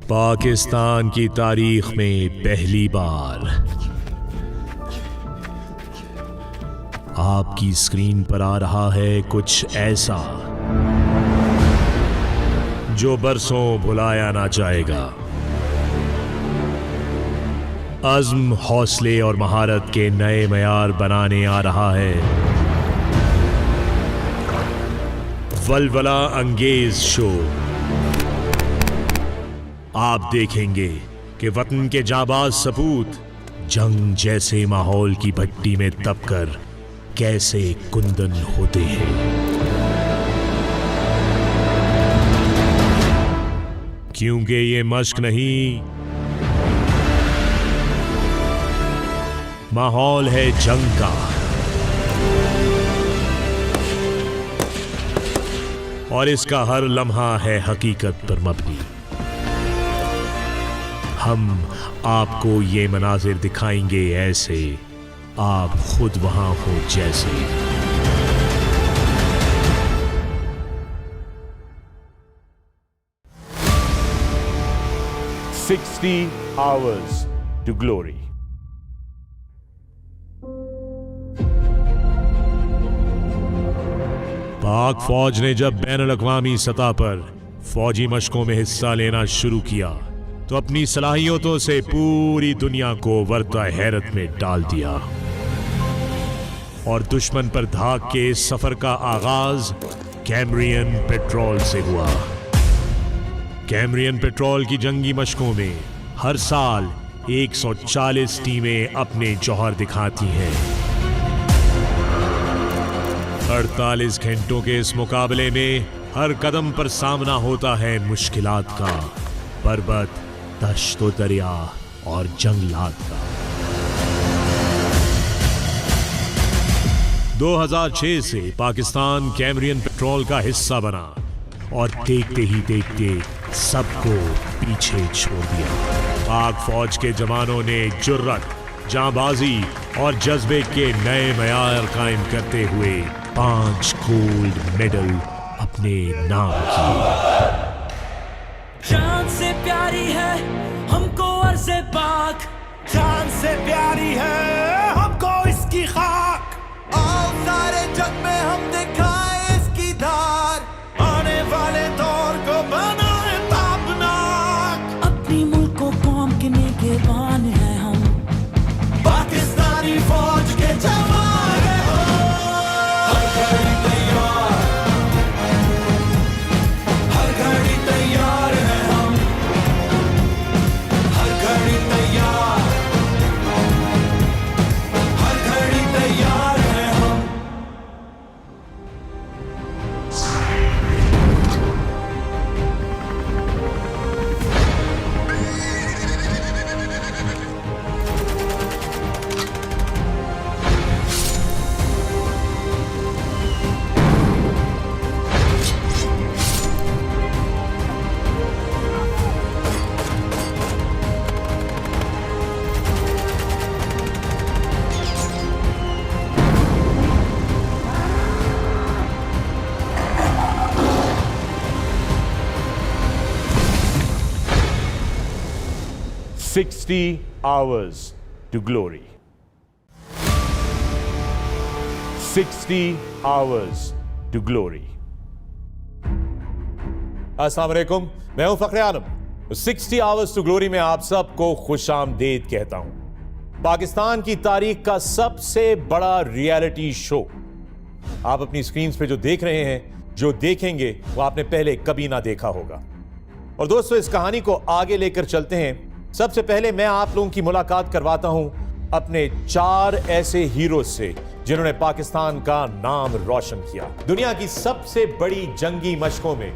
पाकिस्तान की तारीख में पहली बार आपकी स्क्रीन पर आ रहा है कुछ ऐसा जो बरसों भुलाया ना जाएगा। अज़्म, हौसले और महारत के नए मयार बनाने आ रहा है वलवला अंगेज शो। आप देखेंगे कि वतन के जाबाज सपूत जंग जैसे माहौल की भट्टी में तपकर कैसे कुंदन होते हैं। क्योंकि ये मश्क नहीं, माहौल है जंग का। और इसका हर लम्हा है हकीकत पर मबनी। हम आपको ये मनाजिर दिखाएंगे ऐसे आप खुद वहां हो जैसे। "60 Hours to Glory" पाक फौज ने जब बैनुल-अक़वामी सतह पर फौजी मशकों में हिस्सा लेना शुरू किया तो अपनी सलाहियतों से पूरी दुनिया को वर्ता हैरत में डाल दिया और दुश्मन पर धाक के इस सफर का आगाज कैम्ब्रियन पेट्रोल से हुआ। कैम्ब्रियन पेट्रोल की जंगी मशकों में हर साल 140 टीमें अपने जौहर दिखाती हैं। 48 घंटों के इस मुकाबले में हर कदम पर सामना होता है मुश्किलात का, पर्वत, दश्त व दरिया और जंगलात का। 2006 से पाकिस्तान कैम्ब्रियन पेट्रोल का हिस्सा बना और देखते ही देखते सबको पीछे छोड़ दिया। पाक फौज के जवानों ने जुर्रत, जांबाजी और जज्बे के नए मयार कायम करते हुए 5 गोल्ड मेडल अपने नाम किए। जान से प्यारी है हमको अर्ज़े पाक, जान से प्यारी है हमको इसकी खाक। आओ सारे जग में हम दिखाएं इसकी धार, आने वाले दौर को बनाए तापनाक। अपनी मुल्क को कौम के निगहबान हैं हम, पाकिस्तानी फौज के जवान हैं हम। हर घड़ी तैयार, हर घड़ी तैयार हैं हम, हर घड़ी तैयार, हर घड़ी तैयार हैं हम। "60 Hours to Glory" 60 Hours to Glory। अस्सलाम वालेकुम, मैं हूं फखरे आलम। 60 Hours to Glory में आप सबको खुशामदीद कहता हूं। पाकिस्तान की तारीख का सबसे बड़ा रियलिटी शो आप अपनी स्क्रीन पे जो देख रहे हैं, जो देखेंगे वो आपने पहले कभी ना देखा होगा। और दोस्तों, इस कहानी को आगे लेकर चलते हैं। सबसे पहले मैं आप लोगों की मुलाकात करवाता हूं अपने 4 ऐसे हीरो से जिन्होंने पाकिस्तान का नाम रोशन किया। दुनिया की सबसे बड़ी जंगी मशकों में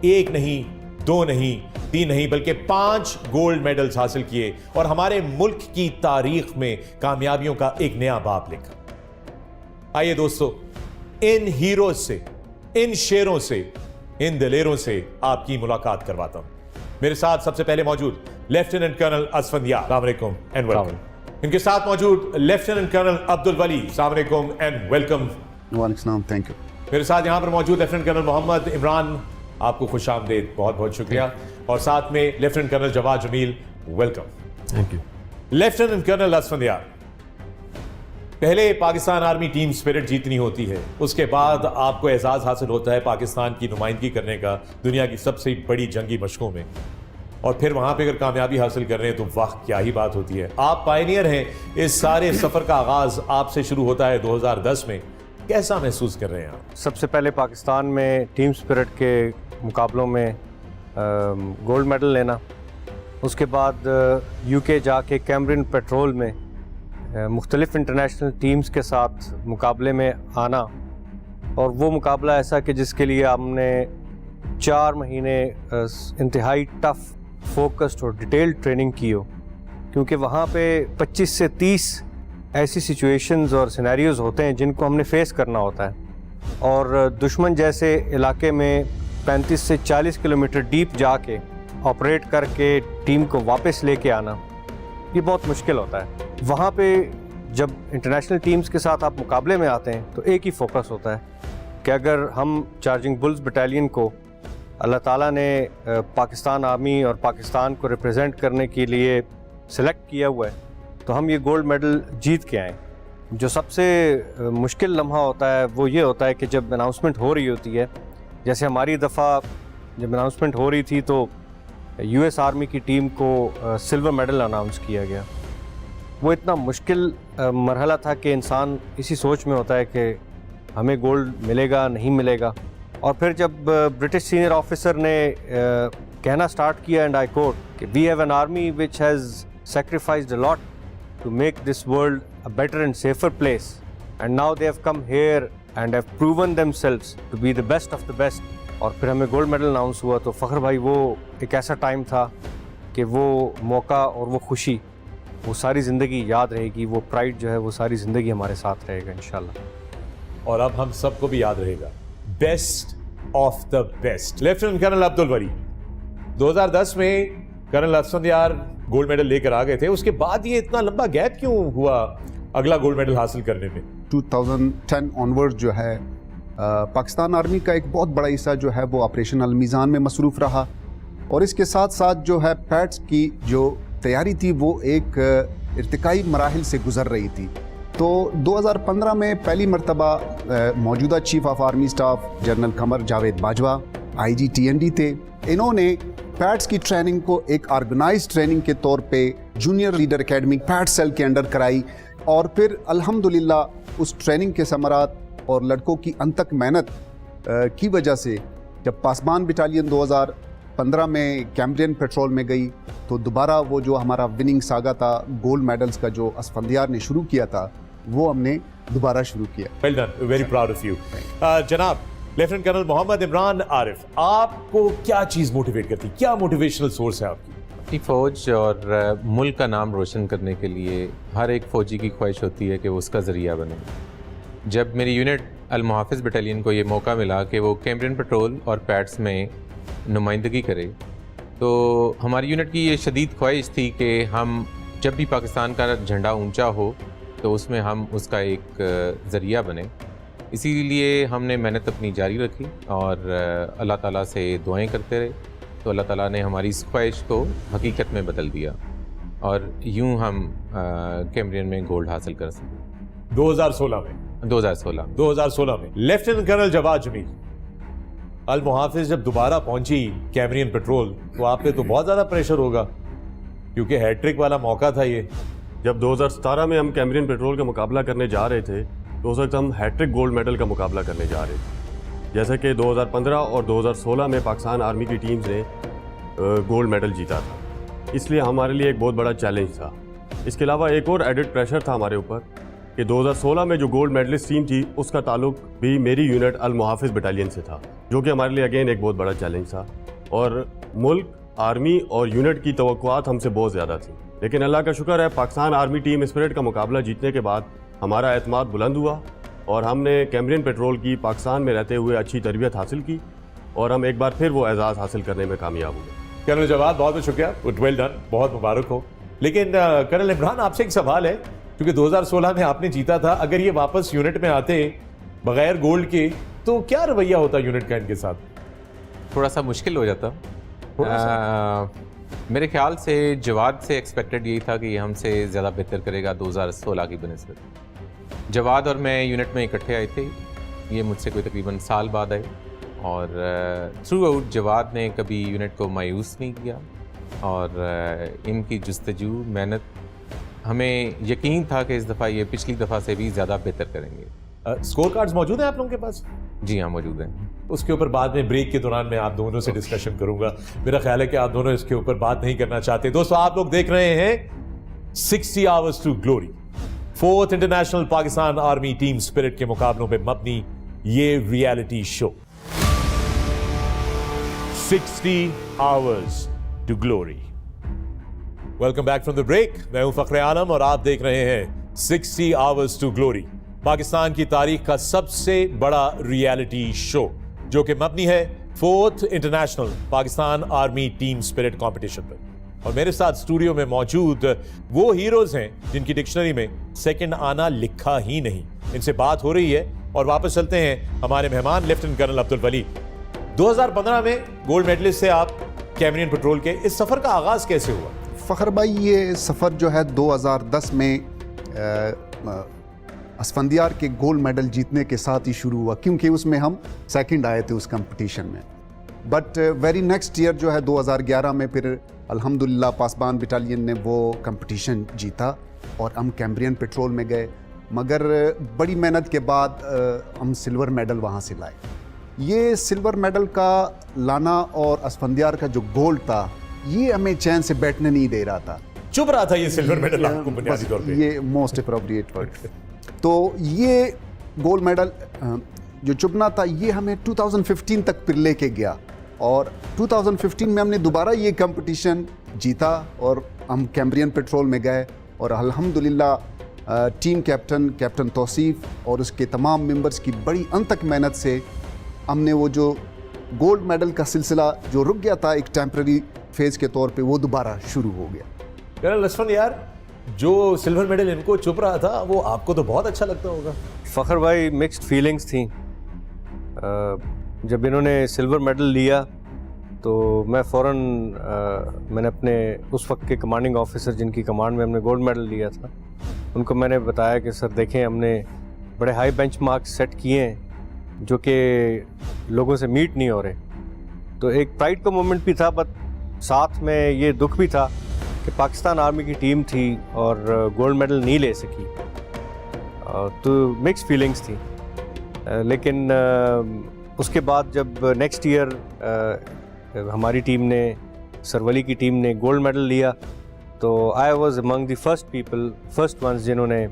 1 नहीं, 2 नहीं, 3 नहीं, बल्कि 5 गोल्ड मेडल्स हासिल किए और हमारे मुल्क की तारीख में कामयाबियों का एक नया बाब लिखा। आइए दोस्तों, इन हीरो से, इन शेरों से, इन दिलेरों से आपकी मुलाकात करवाता हूं। मेरे साथ सबसे पहले मौजूद लेफ्टिनेंट कर्नल असफंदियार, अस्सलाम वालेकुम एंड वेलकम। इनके साथ मौजूद लेफ्टिनेंट कर्नल अब्दुल वली, अस्सलाम वालेकुम एंड वेलकम। वालेकुम, थैंक यू। मेरे साथ यहां पर मौजूद लेफ्टिनेंट कर्नल मोहम्मद इमरान, आपको खुशामदीद, बहुत बहुत शुक्रिया। और साथ में lieutenant colonel Jawad Jamil, welcome. Thank you. Lieutenant colonel Asfandyar, पहले पाकिस्तान आर्मी टीम स्पिरिट जीतनी होती है, उसके बाद आपको एजाज हासिल होता है पाकिस्तान की नुमाइंदगी करने का दुनिया की सबसे बड़ी जंगी मशकों में, और फिर वहां पे अगर कामयाबी हासिल कर रहे हैं तो वाह क्या ही बात होती है। आप पायनियर हैं, इस सारे सफर का आगाज आपसे शुरू होता है 2010 में, कैसा महसूस कर रहे हैं आप? सबसे पहले पाकिस्तान में टीम स्पिरिट के मुकाबलों में गोल्ड मेडल लेना, उसके बाद यूके जाके कैमरियन पेट्रोल में मुख्तलिफ इंटरनेशनल टीम्स के साथ मुकाबले में आना, और वो मुकाबला ऐसा कि जिसके लिए हमने 4 महीने इंतहाई टफ फोकस्ड और डिटेल्ड ट्रेनिंग की हो, क्योंकि वहाँ पे 25 से 30 ऐसी सिचुएशंस और सिनेरियोज़ होते हैं जिनको हमने फेस करना होता है, और दुश्मन जैसे इलाके में 35 से 40 किलोमीटर डीप जाके ऑपरेट करके टीम को वापस लेके आना, ये बहुत मुश्किल होता है। वहाँ पे जब इंटरनेशनल टीम्स के साथ आप मुकाबले में आते हैं तो एक ही फोकस होता है कि अगर हम चार्जिंग बुल्स बटालियन को अल्लाह ताला ने पाकिस्तान आर्मी और पाकिस्तान को रिप्रेजेंट करने के लिए सिलेक्ट किया हुआ है तो हम ये गोल्ड मेडल जीत के आएँ। जो सबसे मुश्किल लम्हा होता है वो ये होता है कि जब अनाउंसमेंट हो रही होती है, जैसे हमारी दफ़ा जब अनाउंसमेंट हो रही थी तो यूएस आर्मी की टीम को सिल्वर मेडल अनाउंस किया गया। वो इतना मुश्किल मरहला था कि इंसान इसी सोच में होता है कि हमें गोल्ड मिलेगा नहीं मिलेगा, और फिर जब ब्रिटिश सीनियर ऑफिसर ने कहना स्टार्ट किया, एंड आई कोट, कि we have an army which has sacrificed a lot to make this world a better and safer place, and now they have come here and have proven themselves to be the best of the best, और फिर हमें gold medal announce हुआ तो फ़ख्र भाई वो एक ऐसा time था कि वो मौका और वो खुशी वो सारी ज़िंदगी याद रहेगी, वो प्राइड जो है वो सारी ज़िंदगी हमारे साथ रहेगा इंशाल्लाह। और अब हम सबको भी याद रहेगा, best of the best. Lieutenant colonel Abdul Bari, 2010 में कर्नल असफंदियार गोल्ड मेडल लेकर आ गए थे, उसके बाद ये इतना लंबा गैप क्यों हुआ अगला गोल्ड मेडल हासिल करने में? 2010 ऑनवर्ड जो है पाकिस्तान आर्मी का एक बहुत बड़ा हिस्सा जो है वो ऑपरेशन अल-मीज़ान में मसरूफ़ रहा, और इसके साथ साथ जो है पैड्स की जो तैयारी थी वो एक इर्तिकाई मराहिल से गुजर रही थी। तो 2015 में पहली मरतबा मौजूदा chief of army staff general Qamar Javed Bajwa IG TND थे, इन्होंने पैड्स की ट्रेनिंग को एक ऑर्गेनाइज ट्रेनिंग के तौर पे जूनियर लीडर एकेडमी पैड सेल के अंडर कराई, और फिर अल्हम्दुलिल्लाह उस ट्रेनिंग के समरात और लड़कों की अनथक मेहनत की वजह से जब पासबान बटालियन 2015 में कैमरियन पेट्रोल में गई तो दोबारा वो जो हमारा विनिंग सागा था गोल्ड मेडल्स का जो असफंदियार ने शुरू किया था वो हमने दोबारा शुरू किया। Well done, very proud of you. जनाब लेफ्टिनेंट कर्नल मोहम्मद इमरान आरिफ, आपको क्या चीज़ मोटिवेट करती, क्या मोटिवेशनल सोर्स है आपकी? अपनी फ़ौज और मुल्क का नाम रोशन करने के लिए हर एक फ़ौजी की ख्वाहिश होती है कि वो उसका ज़रिया बने। जब मेरी यूनिट अल-मुहाफ़िज़ बटालियन को ये मौका मिला कि वो कैमरियन पेट्रोल और पैड्स में नुमाइंदगी करे, तो हमारी यूनिट की ये शदीद ख्वाहिश थी कि हम जब भी पाकिस्तान का झंडा ऊंचा हो तो उसमें हम उसका एक ज़रिया बने। इसीलिए हमने मेहनत अपनी जारी रखी और अल्लाह ताला से दुआएं करते रहे, तो अल्लाह ताला ने हमारी इस ख्वाहिश को हकीकत में बदल दिया और यूं हम कैमरियन में गोल्ड हासिल कर सके। 2016 में लेफ्टिनेंट कर्नल जवाद जमील, अल-मुहाफ़िज़ जब दोबारा पहुंची कैमरियन पेट्रोल तो आप पे तो बहुत ज़्यादा प्रेशर होगा क्योंकि हैट्रिक वाला मौका था ये। जब 2017 में हम कैमरियन पेट्रोल का मुकाबला करने जा रहे थे तो उस वक्त हम हैट्रिक गोल्ड मेडल का मुकाबला करने जा रहे थे। जैसे कि 2015 और 2016 में पाकिस्तान आर्मी की टीम्स ने गोल्ड मेडल जीता था, इसलिए हमारे लिए एक बहुत बड़ा चैलेंज था। इसके अलावा एक और एडिड प्रेशर था हमारे ऊपर कि 2016 में जो गोल्ड मेडलिस्ट टीम थी उसका ताल्लुक भी मेरी यूनिट अल-मुहाफ़िज़ बटालियन से था, जो कि हमारे लिए अगेन एक बहुत बड़ा चैलेंज था। और मुल्क, आर्मी और यूनिट की तवक्कुआत हमसे बहुत ज़्यादा थी, लेकिन अल्लाह का शुक्र है पाकिस्तान आर्मी टीम स्पिरिट का मुकाबला जीतने के बाद हमारा एतमाद बुलंद हुआ और हमने कैमरियन पेट्रोल की पाकिस्तान में रहते हुए अच्छी तरबियत हासिल की और हम एक बार फिर वो एजाज़ हासिल करने में कामयाब हुए। कर्नल जवाद बहुत बहुत शुक्रिया, वेल डन, बहुत मुबारक हो। लेकिन कर्नल इमरान आपसे एक सवाल है, क्योंकि 2016 में आपने जीता था, अगर ये वापस यूनिट में आते बगैर गोल्ड के तो क्या रवैया होता यूनिट का इनके साथ? थोड़ा सा मुश्किल हो जाता, मेरे ख्याल से जवाद से एक्सपेक्टेड यही था कि ये हमसे ज़्यादा बेहतर करेगा 2016 की बनिस्बत। जवाद और मैं यूनिट में इकट्ठे आए थे, ये मुझसे कोई तकरीबन साल बाद आए, और थ्रू आउट जवाद ने कभी यूनिट को मायूस नहीं किया, और इनकी जस्तजू मेहनत, हमें यकीन था कि इस दफ़ा ये पिछली दफ़ा से भी ज़्यादा बेहतर करेंगे। स्कोर कार्ड्स मौजूद हैं आप लोगों के पास? जी हाँ, मौजूद हैं। उसके ऊपर बाद में ब्रेक के दौरान मैं आप दोनों से डिस्कशन करूंगा। मेरा ख्याल है कि आप दोनों इसके ऊपर बात नहीं करना चाहते। दोस्तों, आप लोग देख रहे हैं 60 hours to glory, 4th international Pakistan army team spirit के मुकाबलों पे मबनी ये reality show 60 hours to glory. Welcome back from the break. मैं हूं फखरे आलम और आप देख रहे हैं 60 आवर्स टू ग्लोरी, पाकिस्तान की तारीख का सबसे बड़ा रियलिटी शो, जो कि मबनी है 4th international Pakistan army team spirit competition पर। और मेरे साथ स्टूडियो में मौजूद वो हीरोज हैं जिनकी डिक्शनरी में सेकंड आना लिखा ही नहीं। इनसे बात हो रही है और वापस चलते हैं हमारे मेहमान लेफ्टिनेंट कर्नल अब्दुल वली। 2015 में गोल्ड मेडलिस्ट से आप कैमरियन पेट्रोल के, इस सफर का आगाज कैसे हुआ? फ़खर भाई, ये सफ़र जो है 2010 में असफंदियार के गोल्ड मेडल जीतने के साथ ही शुरू हुआ, क्योंकि उसमें हम सेकंड आए थे उस कंपटीशन में। बट वेरी नेक्स्ट ईयर जो है 2011 में फिर अल्हम्दुलिल्लाह पासबान बटालियन ने वो कंपटीशन जीता और हम कैम्ब्रियन पेट्रोल में गए, मगर बड़ी मेहनत के बाद हम सिल्वर मेडल वहाँ से लाए। ये सिल्वर मेडल का लाना और असफंदियार का जो गोल्ड था, ये हमें चैन से बैठने नहीं दे रहा था। चुभ रहा था ये सिल्वर मेडल आपको बुनियादी तौर पे। ये मोस्ट अप्रोप्रिएट वर्ड। तो ये गोल्ड मेडल जो चुभना था, ये हमें 2015 तक फिर लेके गया, और 2015 में हमने दोबारा ये कंपटीशन जीता और हम कैम्ब्रियन पेट्रोल में गए, और अल्हम्दुलिल्लाह टीम कैप्टन तौसीफ और उसके तमाम मेंबर्स की बड़ी अनथक मेहनत से हमने वो जो गोल्ड मेडल का सिलसिला जो रुक गया था एक टेम्पररी फेज के तौर पे, वो दोबारा शुरू हो गया। कर्नल लक्ष्मण यार, जो सिल्वर मेडल इनको चुप रहा था, वो आपको तो बहुत अच्छा लगता होगा। फ़खर भाई, मिक्स्ड फीलिंग्स थी। जब इन्होंने सिल्वर मेडल लिया तो मैं फ़ौरन मैंने अपने उस वक्त के कमांडिंग ऑफिसर जिनकी कमांड में हमने गोल्ड मेडल लिया था, उनको मैंने बताया कि सर देखें, हमने बड़े हाई बेंचमार्क्स सेट किए हैं जो कि लोगों से मीट नहीं हो रहे। तो एक प्राइड का मोमेंट भी था, बट साथ में ये दुख भी था कि पाकिस्तान आर्मी की टीम थी और गोल्ड मेडल नहीं ले सकी। तो मिक्स फीलिंग्स थी। लेकिन उसके बाद जब नेक्स्ट ईयर हमारी टीम ने, सरवली की टीम ने गोल्ड मेडल लिया, तो I was among the first ones जिन्होंने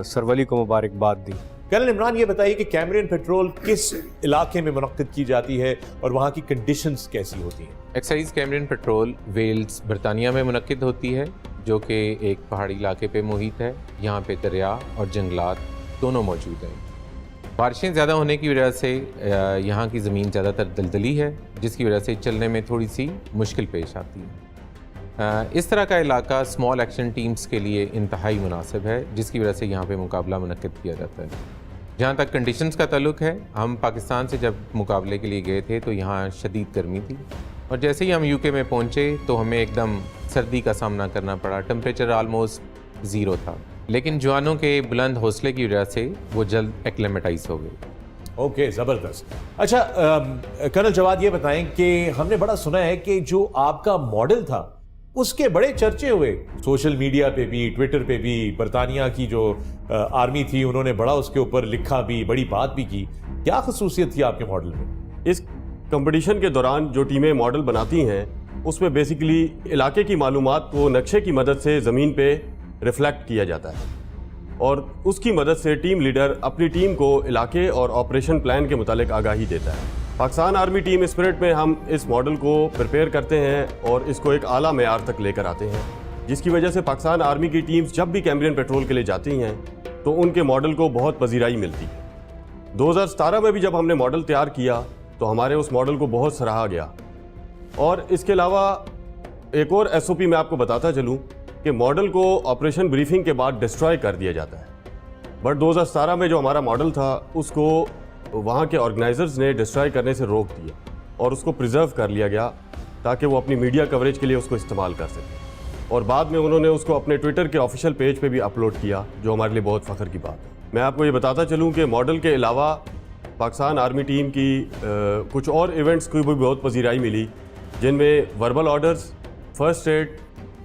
सरवली को मुबारकबाद दी। कर्नल इमरान, ये बताइए कि कैमरियन पेट्रोल किस इलाके में मुनक्किद की जाती है और वहाँ की कंडीशंस कैसी होती हैं? एक्साइज कैमरियन पेट्रोल वेल्स, बरतानिया में मुनक्किद होती है, जो कि एक पहाड़ी इलाके पे मुहित है। यहाँ पे दरिया और जंगलात दोनों मौजूद हैं। बारिशें ज़्यादा होने की वजह से यहाँ की ज़मीन ज़्यादातर दलदली है, जिसकी वजह से चलने में थोड़ी सी मुश्किल पेश आती है। इस तरह का इलाका स्मॉल एक्शन टीम्स के लिए इंतहाई मुनासिब है, जिसकी वजह से यहाँ पे मुकाबला मुनक्किद किया जाता है। जहाँ तक कंडीशंस का ताल्लुक है, हम पाकिस्तान से जब मुकाबले के लिए गए थे तो यहाँ शदीद गर्मी थी, और जैसे ही हम यूके में पहुँचे तो हमें एकदम सर्दी का सामना करना पड़ा। टेम्परेचर आलमोस्ट 0 था, लेकिन जवानों के बुलंद हौसले की वजह से वो जल्द एक्लेमेटाइज हो गए। ओके, ज़बरदस्त। अच्छा कर्नल जवाद, ये बताएं कि हमने बड़ा सुना है कि जो आपका मॉडल था उसके बड़े चर्चे हुए सोशल मीडिया पे भी, ट्विटर पे भी। बरतानिया की जो आर्मी थी उन्होंने बड़ा उसके ऊपर लिखा भी, बड़ी बात भी की। क्या खसूसियत थी आपके मॉडल में? इस कंपटीशन के दौरान जो टीमें मॉडल बनाती हैं, उसमें बेसिकली इलाके की मालूमात को नक्शे की मदद से ज़मीन पे रिफ्लेक्ट किया जाता है, और उसकी मदद से टीम लीडर अपनी टीम को इलाके और ऑपरेशन प्लान के मुतालिक आगाही देता है। पाकिस्तान आर्मी टीम स्पिरिट में हम इस मॉडल को प्रिपेयर करते हैं और इसको एक आला मेयार तक लेकर आते हैं, जिसकी वजह से पाकिस्तान आर्मी की टीम्स जब भी कैम्ब्रियन पेट्रोल के लिए जाती हैं तो उनके मॉडल को बहुत पजीराई मिलती है। 2017 में भी जब हमने मॉडल तैयार किया तो हमारे उस मॉडल को बहुत सराहा गया। और इसके अलावा एक और SOP मैं आपको बताता चलूँ कि मॉडल को ऑपरेशन ब्रीफिंग के बाद डिस्ट्रॉय कर दिया जाता है, बट 2017 में जो हमारा मॉडल था उसको वहाँ के ऑर्गेनाइजर्स ने डिस्ट्रॉय करने से रोक दिया और उसको प्रिजर्व कर लिया गया, ताकि वो अपनी मीडिया कवरेज के लिए उसको इस्तेमाल कर सकें। और बाद में उन्होंने उसको अपने ट्विटर के ऑफिशियल पेज पे भी अपलोड किया, जो हमारे लिए बहुत फ़ख्र की बात है। मैं आपको ये बताता चलूँ कि मॉडल के अलावा पाकिस्तान आर्मी टीम की कुछ और इवेंट्स की भी बहुत पजीराई मिली, जिनमें verbal orders, first aid,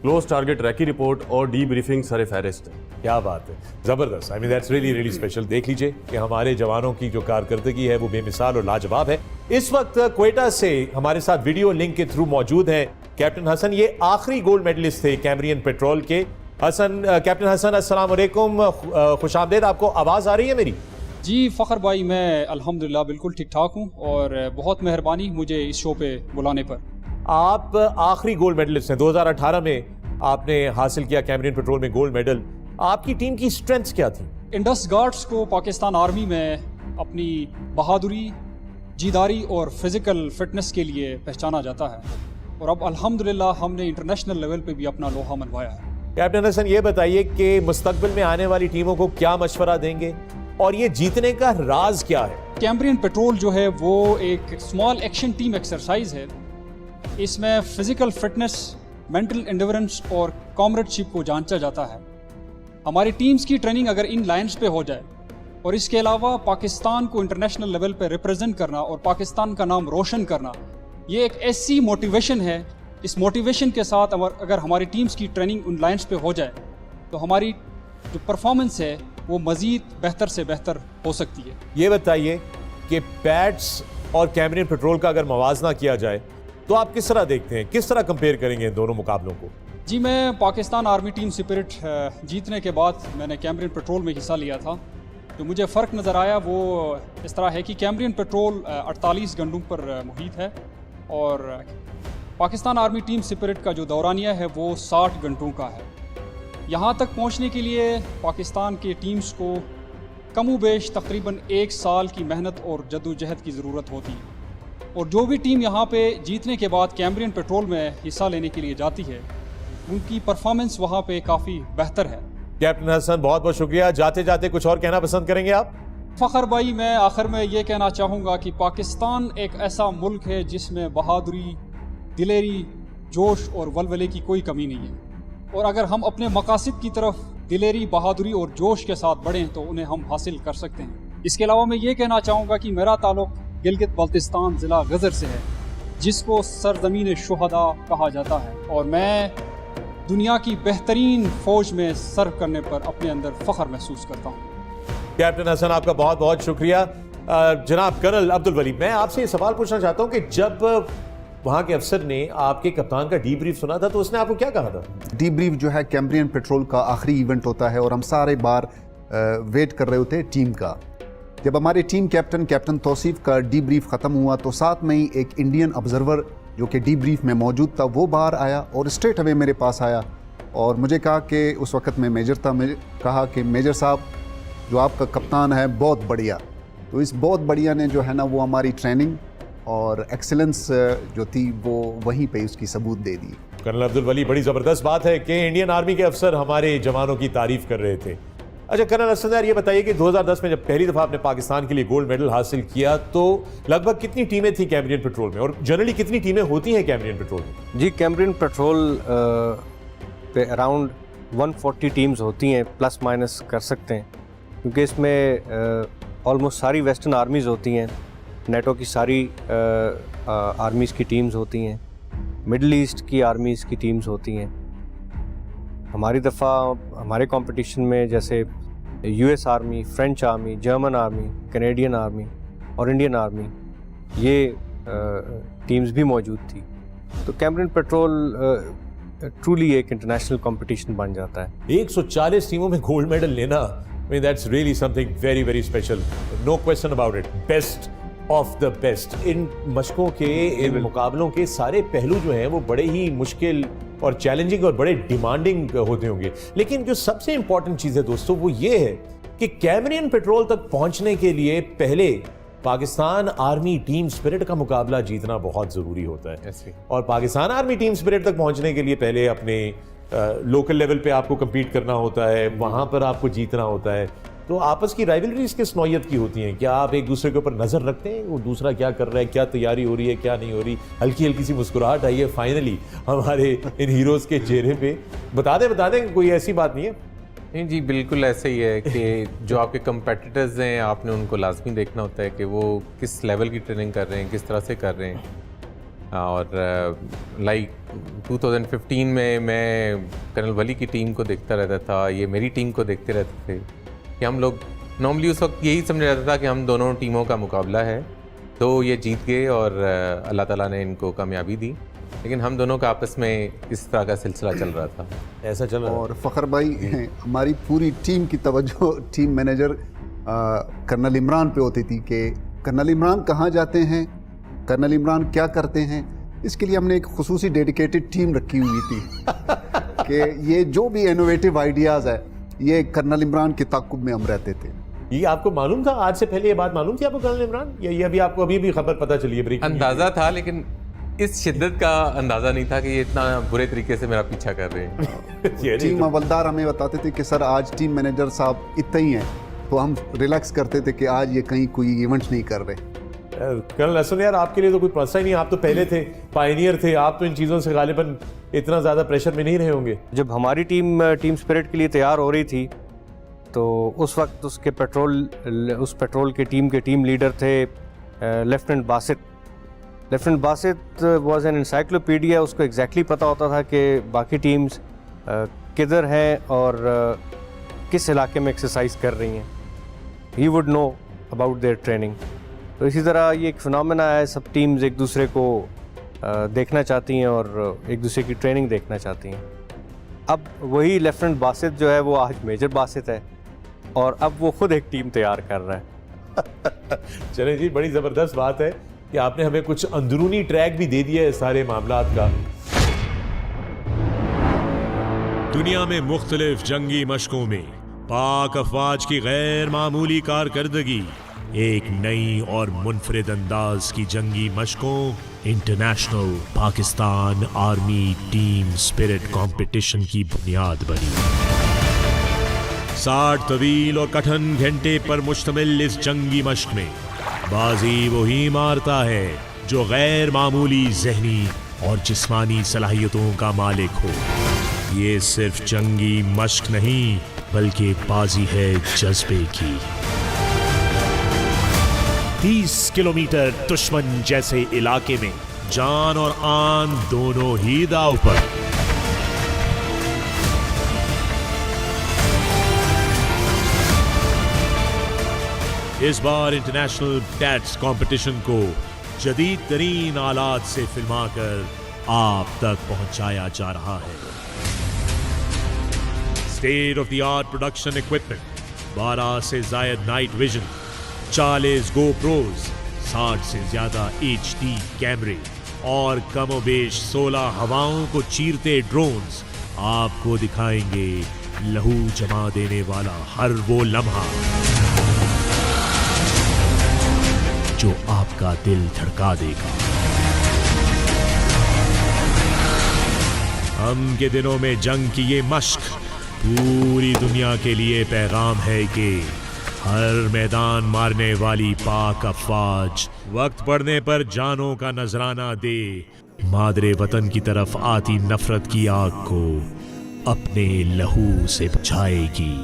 close target recce report और डी ब्रीफिंग सर फहरिस्त है। क्या बात है, जबरदस्त। I mean that's really really special. देख लीजिए कि हमारे जवानों की जो कारकर्दगी है वो बेमिसाल और लाजवाब है। इस वक्त क्वेटा से हमारे साथ वीडियो लिंक के थ्रू मौजूद हैं कैप्टन हसन। ये आखिरी गोल्ड मेडलिस्ट थे कैमरियन पेट्रोल के। हसन, कैप्टन हसन, अस्सलाम वालेकुम, खुशामदीद। आपको आवाज़ आ रही है मेरी? जी फ़खर भाई, मैं अल्हम्दुलिल्लाह बिल्कुल ठीक ठाक हूँ और बहुत मेहरबानी मुझे इस शो पे बुलाने पर। आप आखिरी गोल्ड मेडलिस्ट हैं। 2018 में आपने हासिल किया कैमरियन पेट्रोल में गोल्ड मेडल। आपकी टीम की स्ट्रेंथ्स क्या थी? इंडस गार्ड्स को पाकिस्तान आर्मी में अपनी बहादुरी, जीदारी और फिज़िकल फिटनेस के लिए पहचाना जाता है और अब अल्हम्दुलिल्लाह हमने इंटरनेशनल लेवल पे भी अपना लोहा मनवाया है। कैप्टन हसन, ये बताइए कि मुस्तकबिल में आने वाली टीमों को क्या मशवरा देंगे और ये जीतने का राज क्या है? कैमरियन पेट्रोल जो है वो एक स्मॉल एक्शन टीम एक्सरसाइज है। इसमें फिज़िकल फिटनेस, मेंटल एंडोरेंस और कॉमरेडशिप को जांचा जाता है। हमारी टीम्स की ट्रेनिंग अगर इन लाइन्स पे हो जाए और इसके अलावा पाकिस्तान को इंटरनेशनल लेवल पे रिप्रेजेंट करना और पाकिस्तान का नाम रोशन करना, ये एक ऐसी मोटिवेशन है। इस मोटिवेशन के साथ अगर हमारी टीम्स की ट्रेनिंग उन लाइन्स पे हो जाए तो हमारी जो परफॉर्मेंस है वो मज़ीद बेहतर से बेहतर हो सकती है। ये बताइए कि पैट्स और कैमरियन पेट्रोल का अगर मवाजना किया जाए तो आप किस तरह देखते हैं, किस तरह कंपेयर करेंगे इन दोनों मुकाबलों को? जी, मैं पाकिस्तान आर्मी टीम स्पिरिट जीतने के बाद मैंने कैमरियन पेट्रोल में हिस्सा लिया था। जो मुझे फ़र्क नज़र आया वो इस तरह है कि कैमरियन पेट्रोल 48 घंटों पर मुहित है और पाकिस्तान आर्मी टीम स्पिरिट का जो दौरानिया है वो 60 घंटों का है। यहाँ तक पहुँचने के लिए पाकिस्तान के टीम्स को कमोबेश तकरीबन 1 साल की मेहनत और जद्दोजहद की ज़रूरत होती है और जो भी टीम यहाँ पे जीतने के बाद कैमरियन पेट्रोल में हिस्सा लेने के लिए जाती है उनकी परफॉर्मेंस वहाँ पे काफ़ी बेहतर है। कैप्टन हसन, बहुत बहुत शुक्रिया। जाते जाते कुछ और कहना पसंद करेंगे आप? फ़खर भाई, मैं आखिर में ये कहना चाहूँगा कि पाकिस्तान एक ऐसा मुल्क है जिसमें बहादुरी, दिलेरी, जोश और वलवले की कोई कमी नहीं है और अगर हम अपने मकासद की तरफ दिलेरी, बहादुरी और जोश के साथ बढ़ें तो उन्हें हम हासिल कर सकते हैं। इसके अलावा मैं ये कहना चाहूँगा कि मेरा ताल्लुक़ गिलगित बल्तिस्तान ज़िला गज़र से है, जिसको सरज़मीन शुहदा कहा जाता है और मैं दुनिया की बेहतरीन फ़ौज में सर्व करने पर अपने अंदर फ़ख्र महसूस करता हूँ। कैप्टन हसन, आपका बहुत बहुत शुक्रिया। जनाब कर्नल अब्दुल वली, मैं आपसे ये सवाल पूछना चाहता हूँ कि जब वहाँ के अफसर ने आपके कप्तान का डीब्रीफ सुना था तो उसने आपको क्या कहा था? डीब्रीफ जो है कैमरियन पेट्रोल का आखिरी इवेंट होता है और हम सारे बार वेट कर रहे होते हैं टीम का। जब हमारे टीम कैप्टन तौसीफ का डीब्रीफ ख़त्म हुआ तो साथ में ही एक इंडियन ऑब्जर्वर जो कि डीब्रीफ में मौजूद था वो बाहर आया और स्ट्रेट अवे मेरे पास आया और मुझे कहा कि उस वक्त मैं मेजर था, मुझे कहा कि मेजर साहब, जो आपका कप्तान है बहुत बढ़िया। तो इस बहुत बढ़िया ने जो है ना वो हमारी ट्रेनिंग और एक्सेलेंस जो थी वो वहीं पे उसकी सबूत दे दी। कर्नल अब्दुल वली, बड़ी ज़बरदस्त बात है कि इंडियन आर्मी के अफसर हमारे जवानों की तारीफ कर रहे थे। अच्छा कर्नल हसन यार, ये बताइए कि 2010 में जब पहली दफ़ा आपने पाकिस्तान के लिए गोल्ड मेडल हासिल किया तो लगभग कितनी टीमें थी कैमरियन पेट्रोल में और जनरली कितनी टीमें होती हैं कैमरियन पेट्रोल में? जी, कैमरियन पेट्रोल पे अराउंड 140 टीम्स होती हैं, प्लस माइनस कर सकते हैं, क्योंकि इसमें ऑलमोस्ट सारी वेस्टर्न आर्मीज़ होती हैं, नेटो की सारी आर्मीज़ की टीम्स होती हैं, मिडल ईस्ट की आर्मीज़ की टीम्स होती हैं। हमारी दफ़ा हमारे कंपटीशन में जैसे US army, French army, German army, Canadian army और इंडियन आर्मी, ये टीम्स भी मौजूद थी। तो कैमरियन पेट्रोल ट्रूली एक इंटरनेशनल कंपटीशन बन जाता है। 140 टीमों में गोल्ड मेडल लेना, I mean that's really something very very special, no question about it, best of the best। इन मशकों के, इन मुकाबलों के सारे पहलू जो हैं वो बड़े ही मुश्किल और चैलेंजिंग और बड़े डिमांडिंग होते होंगे, लेकिन जो सबसे इंपॉर्टेंट चीज़ है दोस्तों वो ये है कि कैमरियन पेट्रोल तक पहुंचने के लिए पहले पाकिस्तान आर्मी टीम स्पिरिट का मुकाबला जीतना बहुत ज़रूरी होता है और पाकिस्तान आर्मी टीम स्पिरिट तक पहुंचने के लिए पहले अपने लोकल लेवल पे आपको कम्पीट करना होता है, वहाँ पर आपको जीतना होता है। तो आपस की राइवलरीज किस नौयत की होती हैं? क्या आप एक दूसरे के ऊपर नजर रखते हैं, वो दूसरा क्या कर रहा है, क्या तैयारी हो रही है, क्या नहीं हो रही? हल्की हल्की सी मुस्कुराहट आई है फाइनली हमारे इन हीरोज के चेहरे पे। बता दें, कोई ऐसी बात नहीं है। नहीं जी, बिल्कुल ऐसे ही है कि जो आपके कंपेटिटर्स हैं, आपने उनको लाजमी देखना होता है कि वो किस लेवल की ट्रेनिंग कर रहे हैं, किस तरह से कर रहे हैं। और लाइक 2015 में मैं कर्नल वली की टीम को देखता रहता था, ये मेरी टीम को देखते रहते थे कि हम लोग नॉर्मली उस वक्त यही समझ जाता था कि हम दोनों टीमों का मुकाबला है, तो ये जीत गए और अल्लाह ताला ने इनको कामयाबी दी। लेकिन हम दोनों का आपस में इस तरह का सिलसिला चल रहा था, ऐसा चल रहा। और फ़खर भाई, हमारी पूरी टीम की तवज्जो टीम मैनेजर कर्नल इमरान पे होती थी कि कर्नल इमरान कहाँ जाते हैं, कर्नल इमरान क्या करते हैं। इसके लिए हमने एक खुसूसी डेडिकेटेड टीम रखी हुई थी कि ये जो भी इनोवेटिव आइडियाज़ है, ये कर्नल इमरान के ताक़ुब में हम रहते थे। ये आपको मालूम था? आज से पहले ये बात मालूम थी आपको कर्नल इमरान, या ये अभी आपको अभी भी खबर पता चली है? अंदाज़ा था, लेकिन इस शिद्दत का अंदाज़ा नहीं था कि ये इतना बुरे तरीके से मेरा पीछा कर रहे हैं। टीम हवलदार हमें बताते थे कि सर आज टीम मैनेजर साहब इतना ही हैं, तो हम रिलैक्स करते थे कि आज ये कहीं कोई इवेंट्स नहीं कर रहे। कर्नल असद यार, आपके लिए तो कोई मसला ही नहीं, आप तो पहले थे, पायनियर थे, आप तो इन चीज़ों से गालिबन इतना ज़्यादा प्रेशर में नहीं रहे होंगे। जब हमारी टीम स्पिरिट के लिए तैयार हो रही थी, तो उस वक्त उस पेट्रोल के टीम लीडर थे lieutenant Basit. Lieutenant Basit was an encyclopedia. उसको एग्जैक्टली पता होता था कि बाकी टीम्स किधर हैं और किस इलाके में एक्सरसाइज कर रही हैं। He would know about their training. तो इसी तरह ये एक फिनोमेना है, सब टीम्स एक दूसरे को देखना चाहती हैं और एक दूसरे की ट्रेनिंग देखना चाहती हैं। अब वही लेफ्टिनेंट बासित जो है वो आज मेजर बासित है और अब वो खुद एक टीम तैयार कर रहा है। चले जी, बड़ी ज़बरदस्त बात है कि आपने हमें कुछ अंदरूनी ट्रैक भी दे दिया है सारे मामलात का। दुनिया में मुख्तलिफ जंगी मशकों में पाक अफवाज की गैर मामूली कारकर्दगी एक नई और मुनफरिद अंदाज की जंगी मशकों international Pakistan army team spirit competition की बुनियाद बनी। 60 तवील और कठिन घंटे पर मुश्तमिल इस जंगी मश्क में बाजी वही मारता है जो गैर मामूली ज़हनी और जिस्मानी सलाहियतों का मालिक हो। ये सिर्फ जंगी मश्क नहीं बल्कि बाजी है जज्बे की। 30 किलोमीटर दुश्मन जैसे इलाके में जान और आन दोनों ही दांव पर। इस बार इंटरनेशनल टैट्स कंपटीशन को जदीद तरीन आलात से फिल्माकर आप तक पहुंचाया जा रहा है। State of the art production equipment, 12 से जायद नाइट विजन, 40 गोप्रोज, 60 से ज्यादा HD कैमरे और कमोबेश 16 हवाओं को चीरते ड्रोन्स आपको दिखाएंगे लहू जमा देने वाला हर वो लम्हा जो आपका दिल धड़का देगा। हम के दिनों में जंग की ये मश्क पूरी दुनिया के लिए पैगाम है कि हर मैदान मारने वाली पाक अफवाज वक्त पड़ने पर जानों का नजराना दे मादरे वतन की तरफ आती नफरत की आग को अपने लहू से बुझाएगी।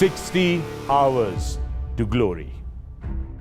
"60 hours to glory."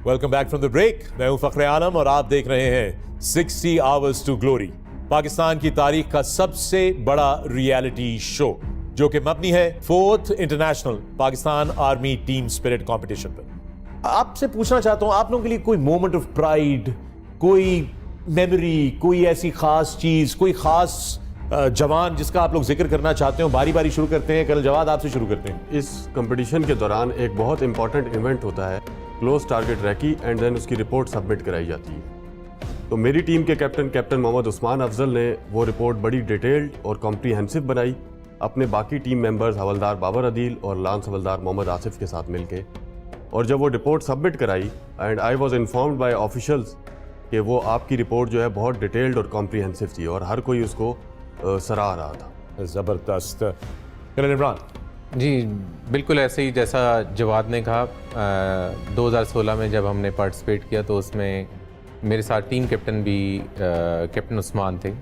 Welcome back from the break. मैं हूं फखरे आलम और आप देख रहे हैं 60 आवर्स टू ग्लोरी, पाकिस्तान की तारीख का सबसे बड़ा रियलिटी शो जो कि मबनी है 4th international Pakistan army team spirit competition पर। आपसे पूछना चाहता हूं, आप लोगों के लिए कोई मोमेंट ऑफ प्राइड, कोई मेमोरी, कोई ऐसी खास चीज, कोई खास जवान जिसका आप लोग जिक्र करना चाहते हो? बारी बारी शुरू करते हैं। कर्नल जवाद, आपसे शुरू करते हैं। इस कंपटीशन के दौरान एक बहुत इंपॉर्टेंट इवेंट होता है, close target recce, and then उसकी रिपोर्ट सबमिट कराई जाती है। तो मेरी टीम के कैप्टन मोहम्मद उस्मान अफजल ने वो रिपोर्ट बड़ी डिटेल्ड और कॉम्प्रीहेंसिव बनाई अपने बाकी टीम मेंबर्स हवलदार बाबर अदील और लांस हवलदार मोहम्मद आसिफ के साथ मिलके। और जब वो रिपोर्ट सबमिट कराई, and I was informed by officials कि वो आपकी रिपोर्ट जो है बहुत डिटेल्ड और कॉम्प्रीहेंसिव थी और हर कोई उसको सराह रहा था। ज़बरदस्त। कर्नल इमरान जी, बिल्कुल ऐसे ही जैसा जवाद ने कहा। 2016 में जब हमने पार्टिसिपेट किया तो उसमें मेरे साथ टीम कैप्टन भी कैप्टन उस्मान थे।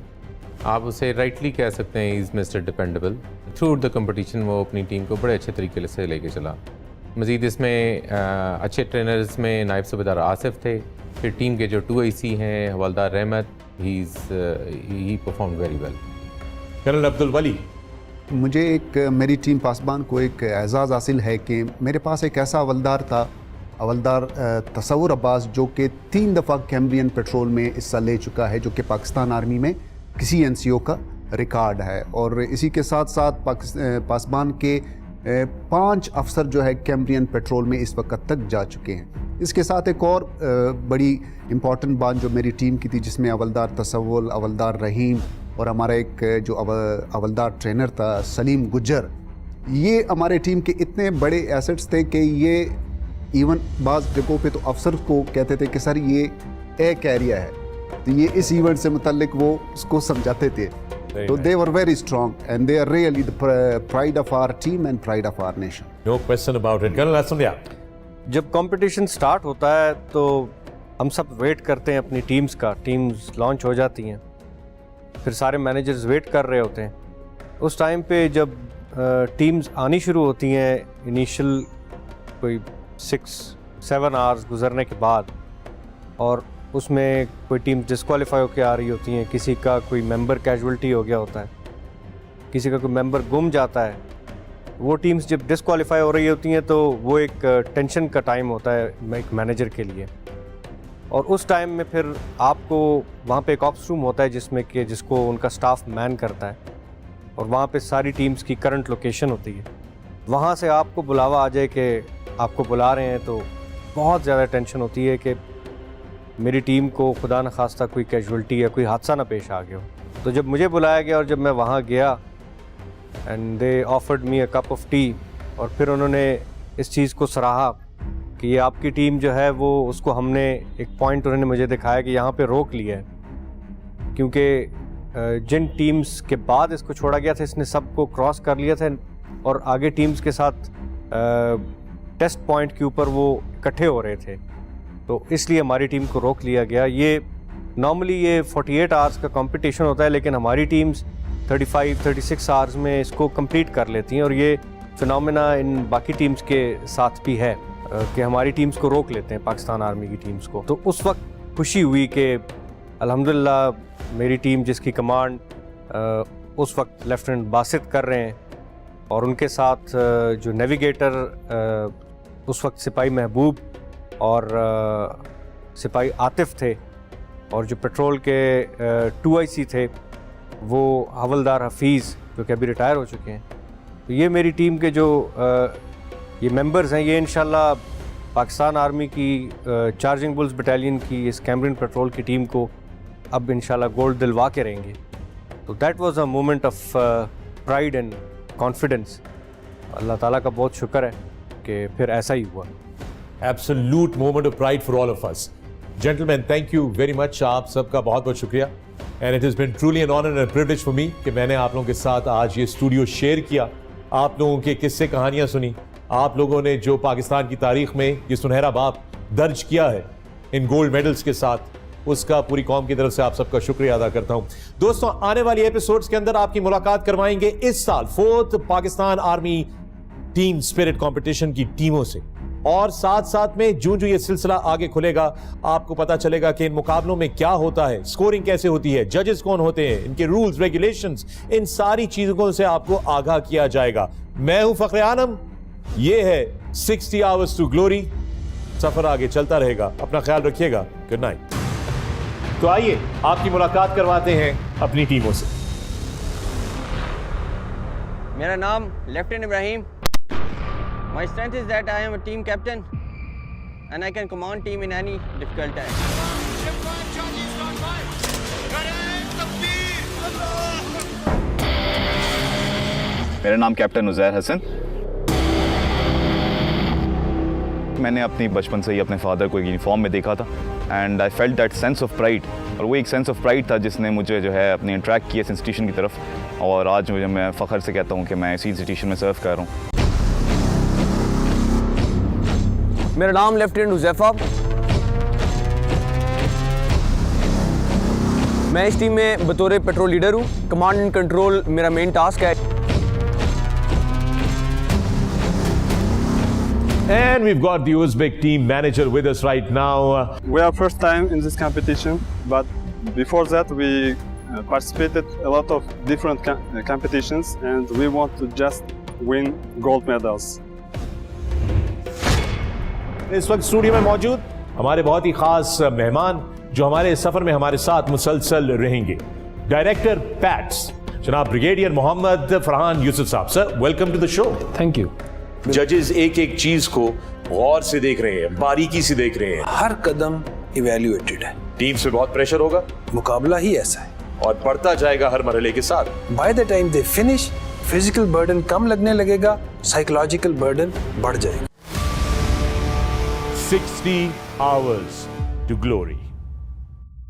आप उसे राइटली कह सकते हैं is mister dependable. Through the competition वो अपनी टीम को बड़े अच्छे तरीके से लेके चला। मज़ीद इसमें अच्छे ट्रेनर्स में नायब सूबेदार आसिफ थे, फिर टीम के जो 2IC हैं हवलदार Rahmat, he perform very well. Colonel Abdul Wali, मुझे मेरी टीम पासबान को एक एजाज़ हासिल है कि मेरे पास एक ऐसा हवलदार था, हवलदार तसव्वुर अब्बास, जो कि 3 दफ़ा कैम्ब्रियन पेट्रोल में हिस्सा ले चुका है, जो कि पाकिस्तान आर्मी में किसी NCO का रिकॉर्ड है। और इसी के साथ साथ पासबान के 5 अफसर जो है कैम्ब्रियन पेट्रोल में इस वक्त तक जा चुके हैं। इसके साथ एक और बड़ी इम्पॉर्टेंट बात जो मेरी टीम की थी, जिसमें हवलदार तसव्वुर, हवलदार रहीम और हमारा एक जो हवलदार ट्रेनर था सलीम गुज्जर, ये हमारे टीम के इतने बड़े एसेट्स थे कि ये इवन बाज़ जगहों पे तो अफसर को कहते थे कि सर ये एक एरिया है, तो ये इस इवेंट से मुतल्लिक वो उसको समझाते थे। तो they were very strong and they are really the pride of our team and pride of our nation. No question about it. Colonel Asmiya, जब कंपटीशन स्टार्ट होता है तो हम सब वेट करते हैं अपनी टीम्स का। टीम्स लॉन्च हो जाती हैं, फिर सारे मैनेजर्स वेट कर रहे होते हैं। उस टाइम पे जब टीम्स आनी शुरू होती हैं, इनिशियल कोई 6-7 आवर्स गुजरने के बाद, और उसमें कोई टीम डिस्क्वालीफाई होकर आ रही होती हैं, किसी का कोई मेंबर कैजुअल्टी हो गया होता है, किसी का कोई मेंबर गुम जाता है, वो टीम्स जब डिस्क्वालीफाई हो रही होती हैं तो वो एक टेंशन का टाइम होता है एक मैनेजर के लिए। और उस टाइम में फिर आपको वहाँ पे एक ऑप्स रूम होता है जिसमें कि जिसको उनका स्टाफ मैन करता है, और वहाँ पे सारी टीम्स की करंट लोकेशन होती है। वहाँ से आपको बुलावा आ जाए कि आपको बुला रहे हैं, तो बहुत ज़्यादा टेंशन होती है कि मेरी टीम को खुदा न खास्ता कोई कैजुअल्टी या कोई हादसा ना पेश आ गया हो। तो जब मुझे बुलाया गया और जब मैं वहाँ गया, and they offered me a cup of T, और फिर उन्होंने इस चीज़ को सराहा कि ये आपकी टीम जो है वो, उसको हमने एक पॉइंट उन्होंने मुझे दिखाया कि यहाँ पे रोक लिया है, क्योंकि जिन टीम्स के बाद इसको छोड़ा गया था इसने सबको क्रॉस कर लिया था और आगे टीम्स के साथ टेस्ट पॉइंट के ऊपर वो इकट्ठे हो रहे थे, तो इसलिए हमारी टीम को रोक लिया गया। ये नॉर्मली ये 48 आवर्स का कंपटीशन होता है, लेकिन हमारी टीम्स 35-36 आवर्स में इसको कंप्लीट कर लेती हैं, और ये फिनोमेना इन बाकी टीम्स के साथ भी है कि हमारी टीम्स को रोक लेते हैं पाकिस्तान आर्मी की टीम्स को। तो उस वक्त खुशी हुई कि अल्हम्दुलिल्लाह मेरी टीम जिसकी कमांड उस वक्त लेफ्टिनेंट बासित कर रहे हैं, और उनके साथ जो नेविगेटर उस वक्त सिपाही महबूब और सिपाही आतिफ थे, और जो पेट्रोल के 2IC थे वो हवलदार हफीज़ जो कि अभी रिटायर हो चुके हैं। तो ये मेरी टीम के जो ये मेंबर्स हैं, ये इंशाल्लाह पाकिस्तान आर्मी की चार्जिंग बुल्स बटालियन की इस कैम्ब्रियन पेट्रोल की टीम को अब इंशाल्लाह गोल्ड दिलवा के रहेंगे। तो that was a moment of pride and confidence. अल्लाह ताला का बहुत शुक्र है कि फिर ऐसा ही हुआ। Absolute moment of pride for all of us. Gentleman, thank you very much. आप सबका बहुत बहुत शुक्रिया, and it has been truly an honour and privilege for me कि मैंने आप लोगों के साथ आज ये स्टूडियो शेयर किया, आप लोगों के किस्से कहानियाँ सुनी, आप लोगों ने जो पाकिस्तान की तारीख में ये सुनहरा बाब दर्ज किया है इन गोल्ड मेडल्स के साथ, उसका पूरी कौम की तरफ से आप सबका शुक्रिया अदा करता हूं। दोस्तों, आने वाली एपिसोड्स के अंदर आपकी मुलाकात करवाएंगे इस साल 4th Pakistan army team spirit competition की टीमों से। और साथ साथ में जो ये सिलसिला आगे खुलेगा आपको पता चलेगा कि इन मुकाबलों में क्या होता है, स्कोरिंग कैसे होती है, जजेस कौन होते हैं, इनके रूल्स रेगुलेशंस, इन सारी चीजों से आपको आगाह किया जाएगा। मैं हूं फखरे आलम, ये है 60 आवर्स टू ग्लोरी। सफर आगे चलता रहेगा, अपना ख्याल रखिएगा। Good night. तो आइए आपकी मुलाकात करवाते हैं अपनी टीमों से। मेरा नाम lieutenant Ibrahim. My strength is that I am a team captain and I can command team in any difficult time. मेरा नाम कैप्टन उज़ैर हसन। मैंने अपनी बचपन से ही अपने फादर को यूनिफॉर्म में देखा था and I felt that sense of pride, और वो एक सेंस ऑफ प्राइड था जिसने मुझे जो है अपनी अट्रैक्ट किया इस इंस्टीट्यूशन की तरफ, और आज मुझे मैं फ़ख्र से कहता हूँ कि मैं इसी इंस्टीट्यूशन में सर्व कर रहा हूँ। मेरा नाम लेफ्टिनेंट हुज़ैफा। मैं इस टीम में बतौर पेट्रोल लीडर हूँ। कमांड एंड कंट्रोल मेरा मेन टास्क है। And we've got the Uzbek team manager with us right now. We are first time in this competition, but before that we participated a lot of different competitions and we want to just win gold medals. इस वक्त studio में मौजूद हमारे बहुत ही खास मेहमान जो हमारे सफर में हमारे साथ मुसलसल रहेंगे, डायरेक्टर पैट्स जनाब ब्रिगेडियर मोहम्मद फरहान यूसुफ साहब। Sir, welcome to the show. Thank you. जजेस एक एक चीज को गौर से देख रहे हैं, बारीकी से देख रहे हैं, हर कदम इवैल्यूएटेड है। टीम से बहुत प्रेशर होगा, मुकाबला ही ऐसा है और बढ़ता जाएगा हर मरहले के साथ। By the time they finish physical burden कम लगने लगेगा, साइकोलॉजिकल बर्डन बढ़ जाएगा। 60 hours to glory.